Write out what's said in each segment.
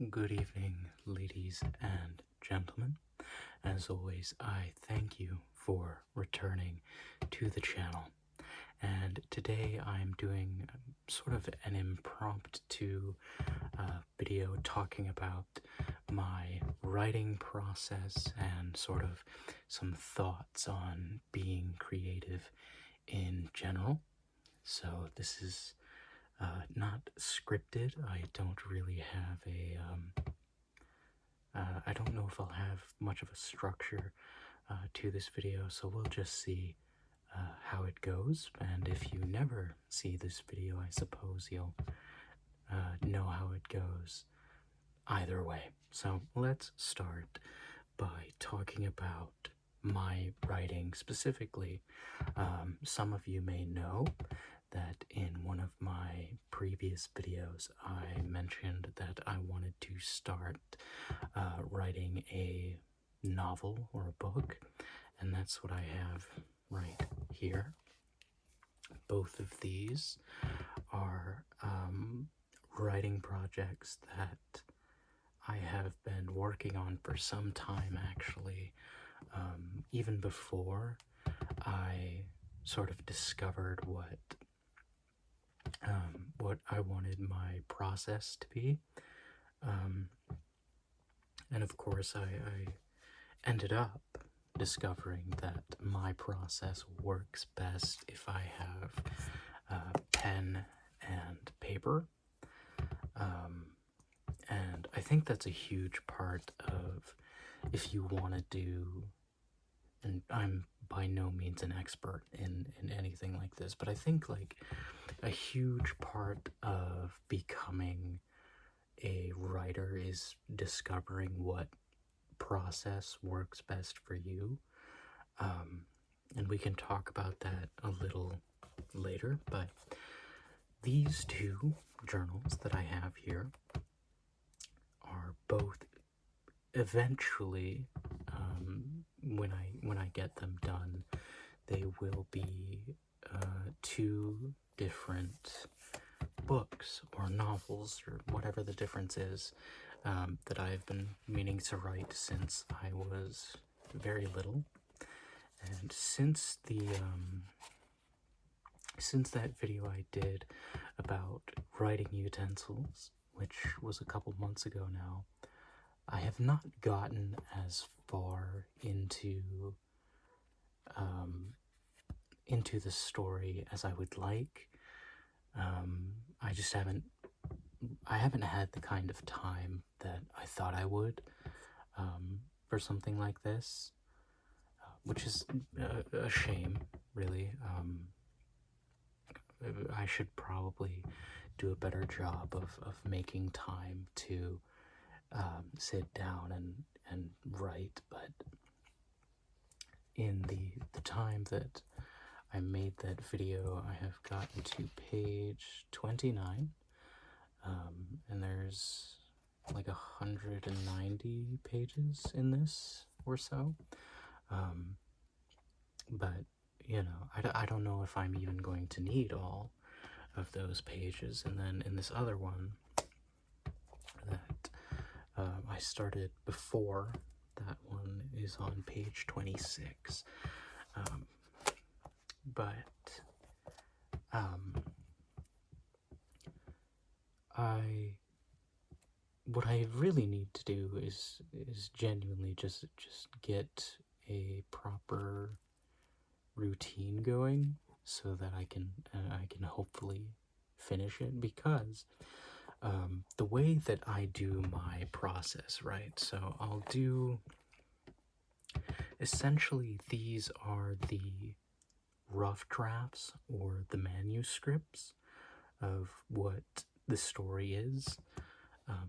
Good evening, ladies and gentlemen. As always, I thank you for returning to the channel. And today I'm doing sort of an impromptu video talking about my writing process and sort of some thoughts on being creative in general. So this is not scripted. I don't really have I don't know if I'll have much of a structure to this video, so we'll just see how it goes. And if you never see this video, I suppose you'll know how it goes either way. So let's start by talking about my writing specifically. Some of you may know that in one of my previous videos I mentioned that I wanted to start writing a novel or a book, and that's what I have right here. Both of these are writing projects that I have been working on for some time, actually. Even before I sort of discovered what I wanted my process to be. And of course, I ended up discovering that my process works best if I have pen and paper. And I think that's a huge part of if you want to do, and I'm by no means an expert in anything like this, but I think like a huge part of becoming a writer is discovering what process works best for you. And we can talk about that a little later, but these two journals that I have here are both eventually, when I get them done, they will be two different books or novels or whatever the difference is that I've been meaning to write since I was very little. And since that video I did about writing utensils, which was a couple months ago now, I have not gotten as far into the story as I would like. I just haven't had the kind of time that I thought I would for something like this, which is a shame, really. I should probably do a better job of making time to sit down and write, but in the time that I made that video, I have gotten to page 29, and there's like 190 pages in this or so, but you know, I don't know if I'm even going to need all of those pages. And then in this other one that I started before, that one is on page 26. But what I really need to do is genuinely just get a proper routine going so that I can hopefully finish it, because the way that I do my process, right? So I'll do, essentially these are the rough drafts or the manuscripts of what the story is,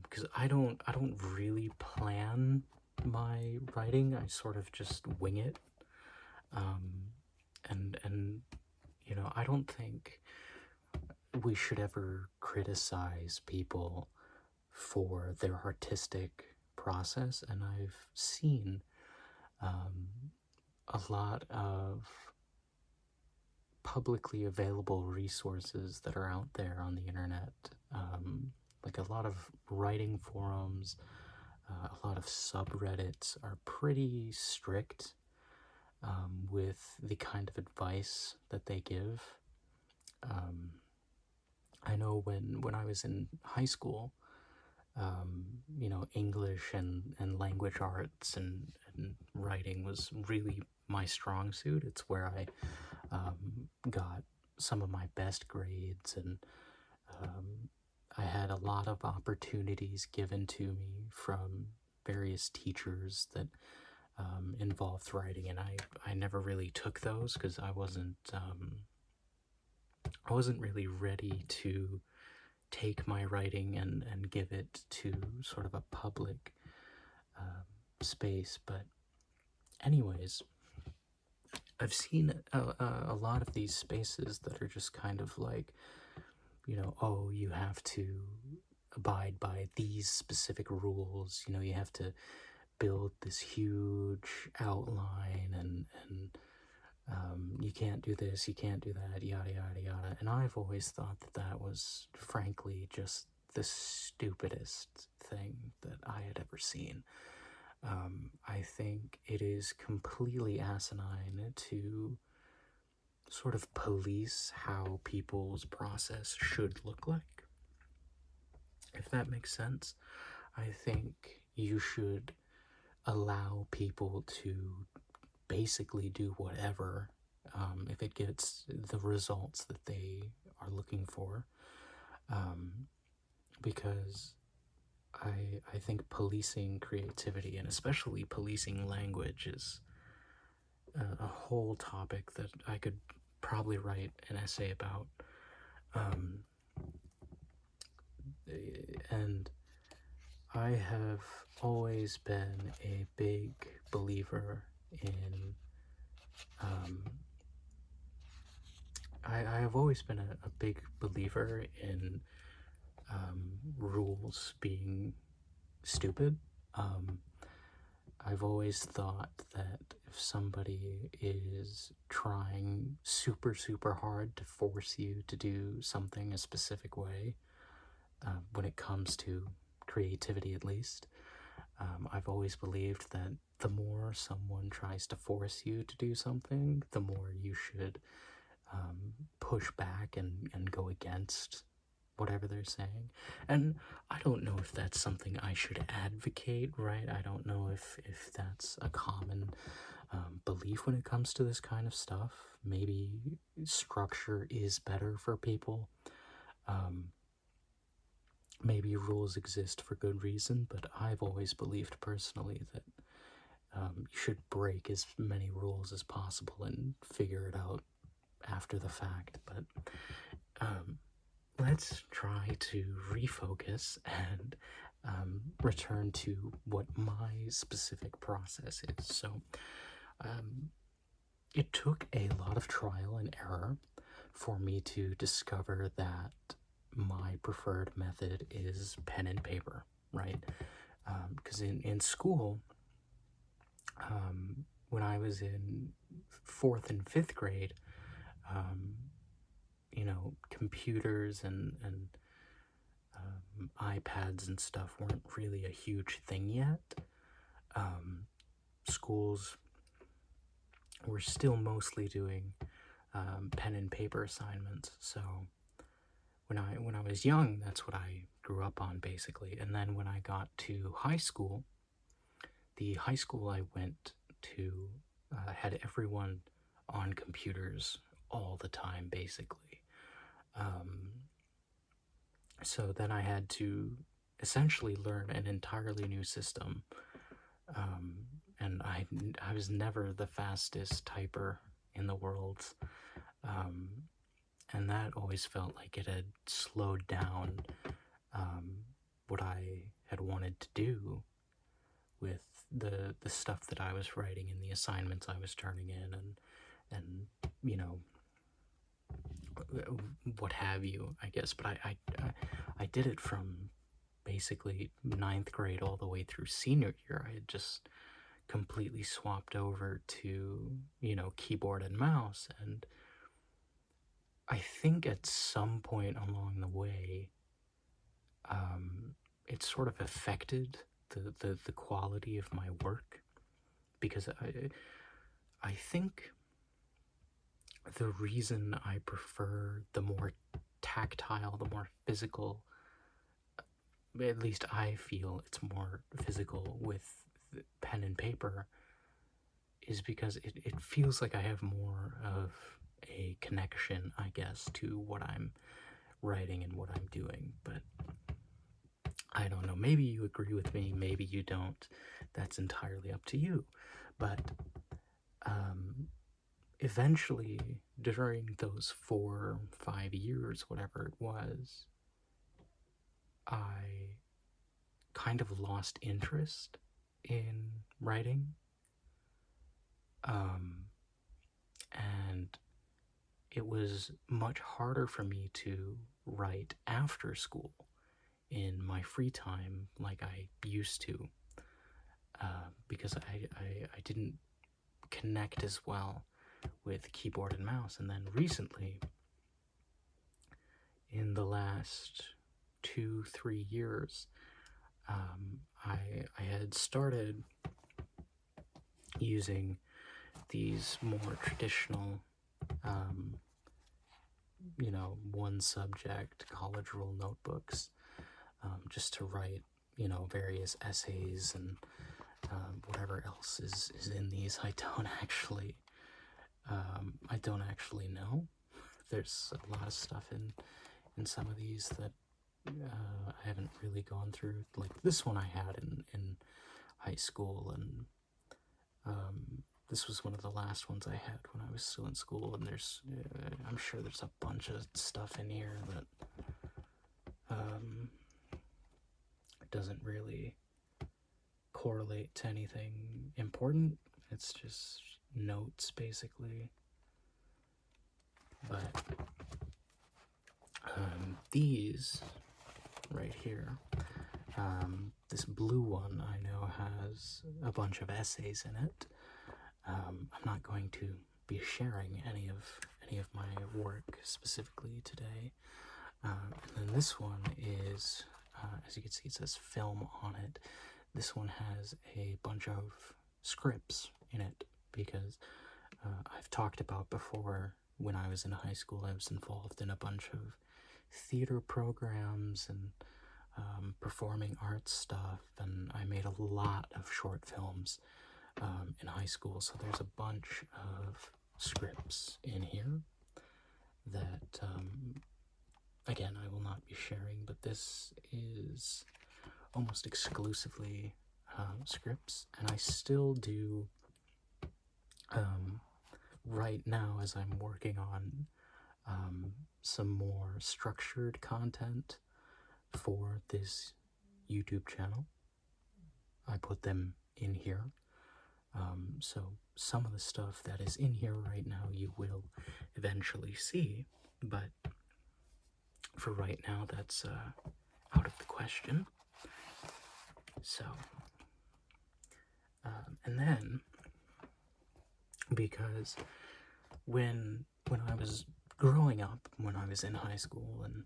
because I don't really plan my writing. I sort of just wing it, and you know, I don't think we should ever criticize people for their artistic process. And I've seen a lot of publicly available resources that are out there on the internet Like a lot of writing forums, a lot of subreddits are pretty strict with the kind of advice that they give. I know when I was in high school, you know, English and language arts and writing was really my strong suit. It's where I got some of my best grades, and I had a lot of opportunities given to me from various teachers that involved writing, and I never really took those because I wasn't really ready to take my writing and give it to sort of a public space. But anyways, I've seen a lot of these spaces that are just kind of like, you know, oh, you have to abide by these specific rules. You know, you have to build this huge outline, and you can't do this, you can't do that, yada yada yada. And I've always thought that that was, frankly, just the stupidest thing that I had ever seen. I think it is completely asinine to sort of police how people's process should look like, if that makes sense. I think you should allow people to basically do whatever if it gets the results that they are looking for, because I think policing creativity, and especially policing language, is a whole topic that I could probably write an essay about. And I have always been a big believer in I have always been a big believer in rules being stupid. I've always thought that if somebody is trying super, super hard to force you to do something a specific way, when it comes to creativity at least, I've always believed that the more someone tries to force you to do something, the more you should push back and go against whatever they're saying. And I don't know if that's something I should advocate, right? I don't know if that's a common belief when it comes to this kind of stuff. Maybe structure is better for people. Maybe rules exist for good reason, but I've always believed personally that you should break as many rules as possible and figure it out after the fact. But let's try to refocus and return to what my specific process is. So it took a lot of trial and error for me to discover that my preferred method is pen and paper, right? Because in school, when I was in 4th and 5th grade, you know, computers and iPads and stuff weren't really a huge thing yet. Schools were still mostly doing pen and paper assignments, so when I was young, that's what I grew up on, basically. And then when I got to high school, the high school I went to had everyone on computers all the time, basically. So then I had to essentially learn an entirely new system. And I was never the fastest typer in the world. And that always felt like it had slowed down what I had wanted to do with the stuff that I was writing and the assignments I was turning in, and you know, what have you, I guess. But I did it from basically 9th grade all the way through senior year. I had just completely swapped over to, you know, keyboard and mouse. And I think at some point along the way, it sort of affected the quality of my work, because I think the reason I prefer the more tactile, the more physical, at least I feel it's more physical with pen and paper, is because it feels like I have more of a connection, I guess, to what I'm writing and what I'm doing. But I don't know, maybe you agree with me, maybe you don't. That's entirely up to you. But eventually, during those 4-5 years, whatever it was, I kind of lost interest in writing. And it was much harder for me to write after school in my free time like I used to, because I didn't connect as well with keyboard and mouse. And then recently, in the last 2-3 years, I had started using these more traditional, one subject college rule notebooks, just to write, various essays and whatever else is in these. I don't actually know. There's a lot of stuff in some of these that I haven't really gone through. Like this one I had in high school, and this was one of the last ones I had when I was still in school, and there's, I'm sure there's a bunch of stuff in here that doesn't really correlate to anything important. It's just notes, basically. But these right here, this blue one I know has a bunch of essays in it. I'm not going to be sharing any of my work specifically today. And then this one is, as you can see, it says film on it. This one has a bunch of scripts in it because I've talked about before, when I was in high school, I was involved in a bunch of theater programs and performing arts stuff, and I made a lot of short films in high school, so there's a bunch of scripts in here that, again, I will not be sharing, but this is almost exclusively scripts, and I still do, right now, as I'm working on some more structured content for this YouTube channel. I put them in here. So some of the stuff that is in here right now you will eventually see, but for right now that's out of the question. So, and then, because when I was growing up, when I was in high school and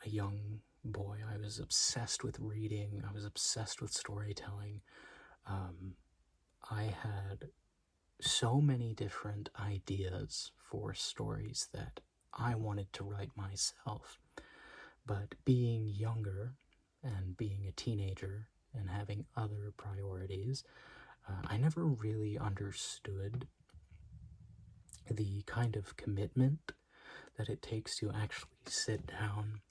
a young boy, I was obsessed with reading, I was obsessed with storytelling. I had so many different ideas for stories that I wanted to write myself, but being younger and being a teenager and having other priorities, I never really understood the kind of commitment that it takes to actually sit down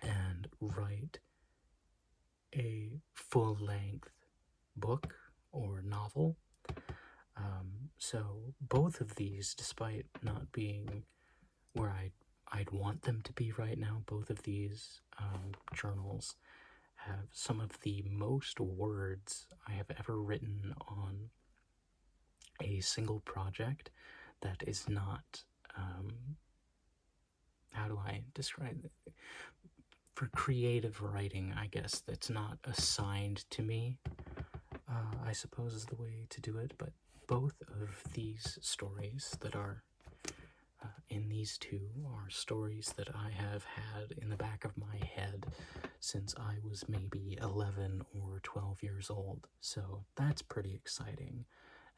and write a full-length book or novel. So both of these, despite not being where I'd want them to be right now, both of these journals have some of the most words I have ever written on a single project that is not, how do I describe it? For creative writing, I guess, that's not assigned to me, I suppose is the way to do it, but both of these stories that are in these two are stories that I have had in the back of my head since I was maybe 11 or 12 years old. So that's pretty exciting.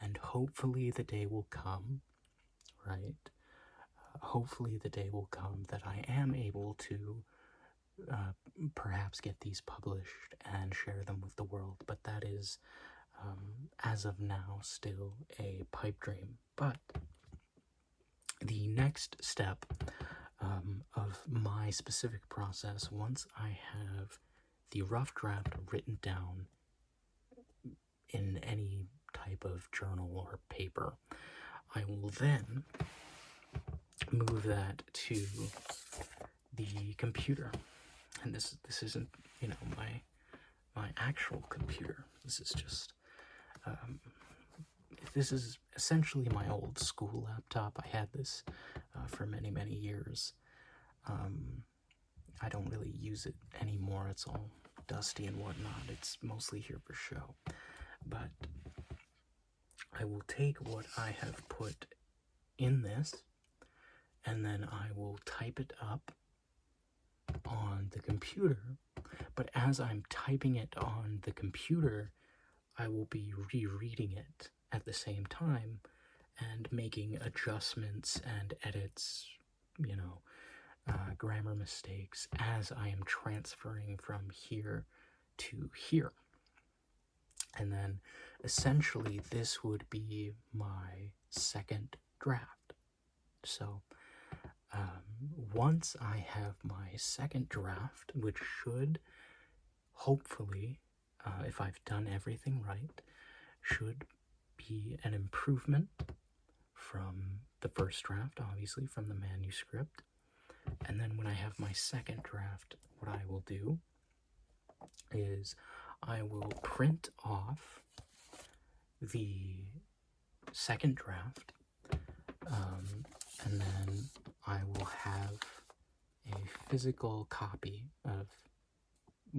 And hopefully the day will come, right? Hopefully the day will come that I am able to perhaps get these published and share them with the world. But that is, as of now, still a pipe dream. But the next step of my specific process, once I have the rough draft written down in any type of journal or paper, I will then move that to the computer. And this isn't, you know, my actual computer. This is just this is essentially my old school laptop. I had this for many years. I don't really use it anymore. It's all dusty and whatnot. It's mostly here for show. But I will take what I have put in this, and then I will type it up on the computer. But as I'm typing it on the computer, I will be rereading it at the same time and making adjustments and edits, you know, grammar mistakes as I am transferring from here to here. And then essentially this would be my second draft. So once I have my second draft, which should hopefully, if I've done everything right, should be an improvement from the first draft, obviously, from the manuscript. And then when I have my second draft, what I will do is I will print off the second draft, and then I will have a physical copy of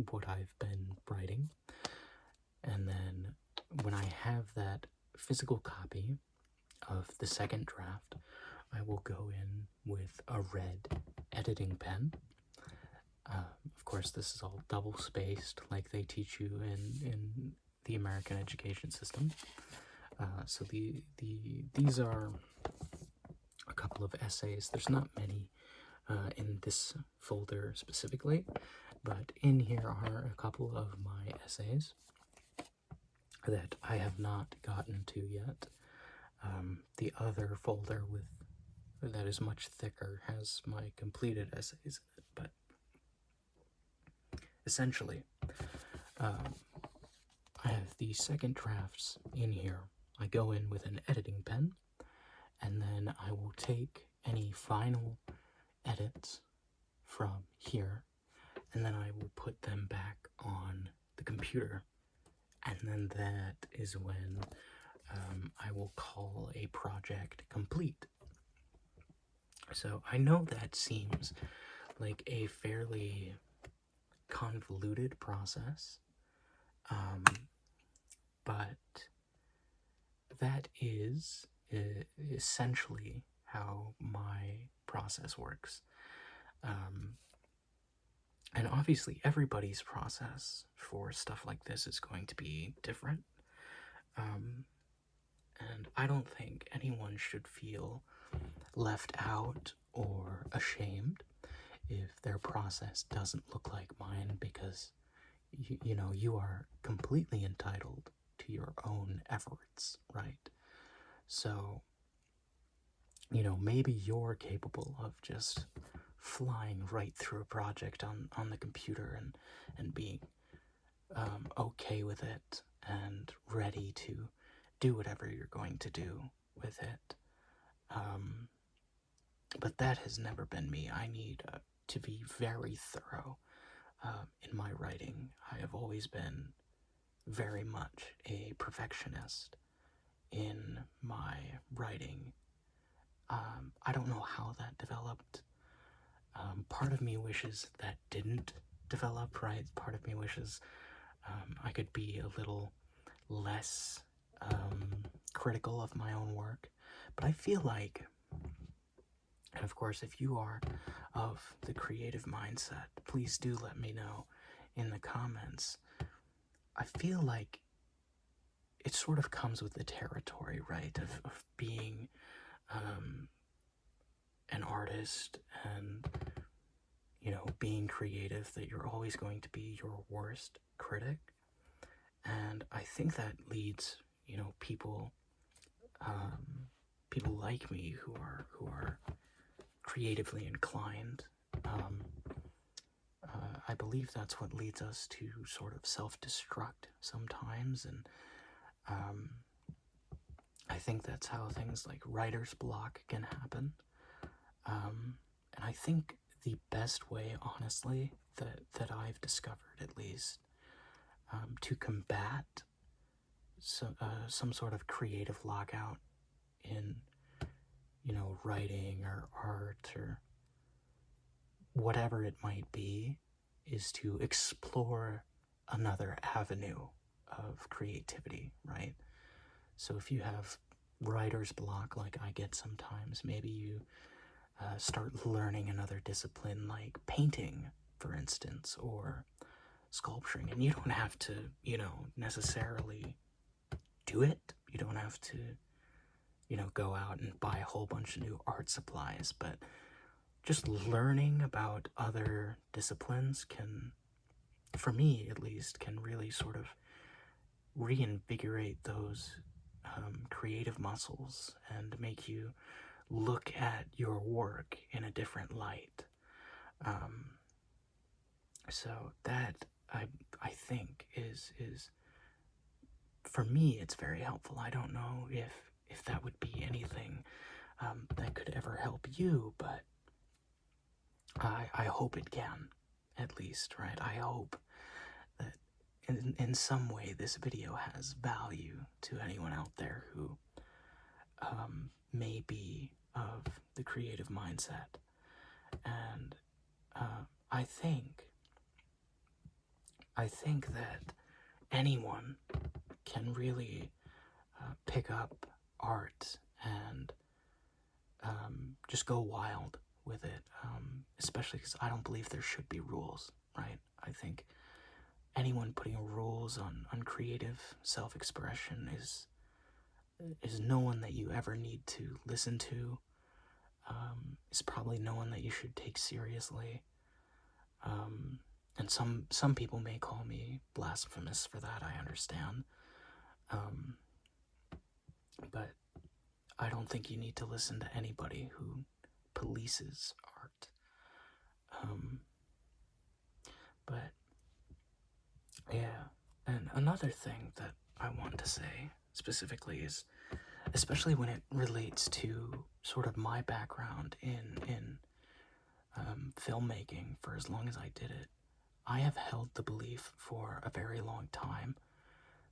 what I've been writing. And then when I have that physical copy of the second draft, I will go in with a red editing pen. Of course, this is all double-spaced, like they teach you in the American education system. So these are a couple of essays. There's not many in this folder specifically, but in here are a couple of my essays that I have not gotten to yet. The other folder that is much thicker has my completed essays in it, but essentially, I have the second drafts in here. I go in with an editing pen, and then I will take any final edits from here, and then I will put them back on the computer, and then that is when I will call a project complete. So I know that seems like a fairly convoluted process, but that is essentially how my process works. And obviously everybody's process for stuff like this is going to be different. And I don't think anyone should feel left out or ashamed if their process doesn't look like mine, because you know, you are completely entitled to your own efforts, right? So, you know, maybe you're capable of just flying right through a project on the computer and being okay with it and ready to do whatever you're going to do with it. But that has never been me. I need to be very thorough in my writing. I have always been very much a perfectionist in my writing. I don't know how that developed. Part of me wishes that didn't develop, right? Part of me wishes I could be a little less critical of my own work. But I feel like And of course, if you are of the creative mindset, please do let me know in the comments. I feel like it sort of comes with the territory, right, of being an artist and, being creative, that you're always going to be your worst critic. And I think that leads, people, people like me who are creatively inclined. I believe that's what leads us to sort of self-destruct sometimes, and I think that's how things like writer's block can happen. And I think the best way, honestly, that I've discovered, at least, to combat some sort of creative lockout in, writing or art or whatever it might be, is to explore another avenue of creativity, right? So if you have writer's block like I get sometimes, maybe you start learning another discipline like painting, for instance, or sculpturing. And you don't have to, necessarily do it. You don't have to, go out and buy a whole bunch of new art supplies, but just learning about other disciplines can, for me at least, can really sort of reinvigorate those creative muscles and make you look at your work in a different light. So that I think is for me, it's very helpful. I don't know if that would be anything that could ever help you, but I hope it can, at least, right? I hope that in some way this video has value to anyone out there who may be of the creative mindset. And I think that anyone can really pick up art and just go wild with it, especially because I don't believe there should be rules, right? I think anyone putting rules on creative self-expression is no one that you ever need to listen to, is probably no one that you should take seriously. And some people may call me blasphemous for that, I understand. But I don't think you need to listen to anybody who polices art. But yeah, and another thing that I want to say specifically is, especially when it relates to sort of my background in filmmaking, for as long as I did it, I have held the belief for a very long time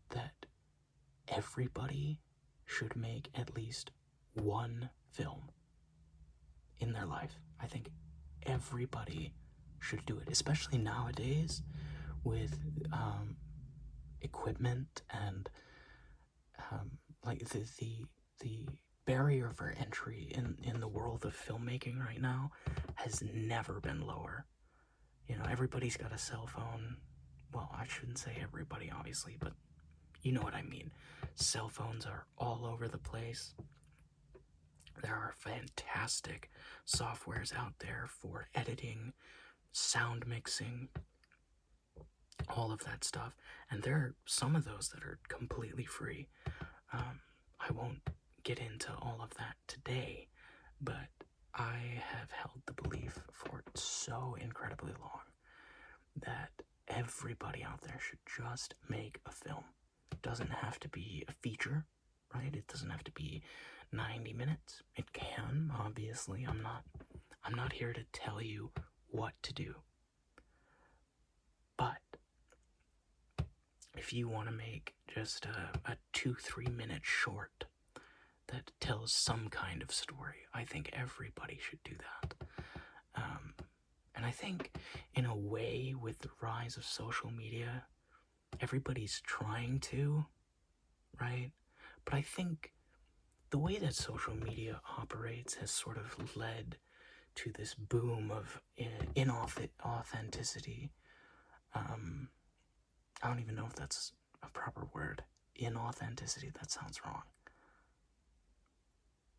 that everybody should make at least one film in their life. I think everybody should do it, especially nowadays with equipment and like the barrier for entry in the world of filmmaking right now has never been lower. Everybody's got a cell phone. Well, I shouldn't say everybody, obviously, but you know what I mean. Cell phones are all over the place. There are fantastic softwares out there for editing, sound mixing, all of that stuff. And there are some of those that are completely free. I won't get into all of that today, but I have held the belief for so incredibly long that everybody out there should just make a film. It doesn't have to be a feature, right? It doesn't have to be 90 minutes. It can, obviously. I'm not here to tell you what to do. But if you want to make just a 2-3 minute short that tells some kind of story, I think everybody should do that. And I think, in a way, with the rise of social media, everybody's trying to, right? But I think the way that social media operates has sort of led to this boom of inauthenticity. I don't even know if that's a proper word. Inauthenticity, that sounds wrong.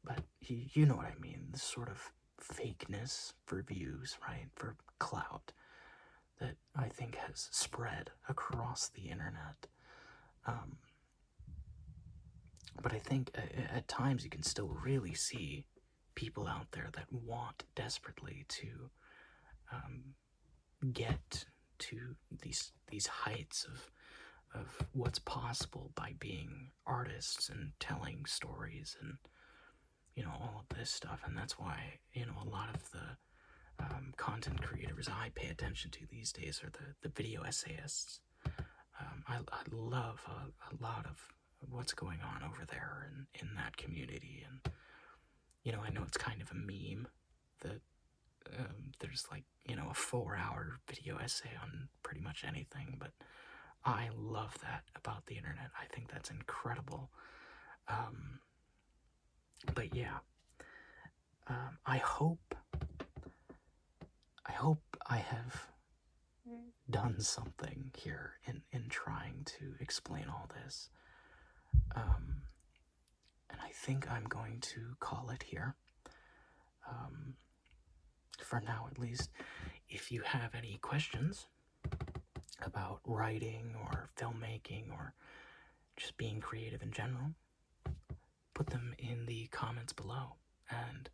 But you know what I mean. This sort of fakeness for views, right? For clout that I think has spread across the internet. But I think at times you can still really see people out there that want desperately to get to these heights of what's possible by being artists and telling stories and all of this stuff. And that's why a lot of the content creators I pay attention to these days are the video essayists. I love a lot of what's going on over there in that community. And I know it's kind of a meme that there's like a 4-hour video essay on pretty much anything, but I love that about the internet. I think that's incredible. But yeah, I hope I have done something here in trying to explain all this. And I think I'm going to call it here. For now, at least. If you have any questions about writing or filmmaking or just being creative in general, put them in the comments below, and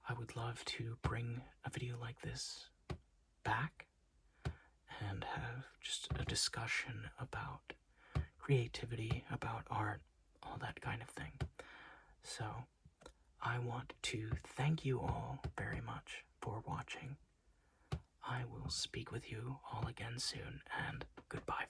I would love to bring a video like this back and have just a discussion about creativity, about art, all that kind of thing. So I want to thank you all very much for watching. I will speak with you all again soon, and goodbye.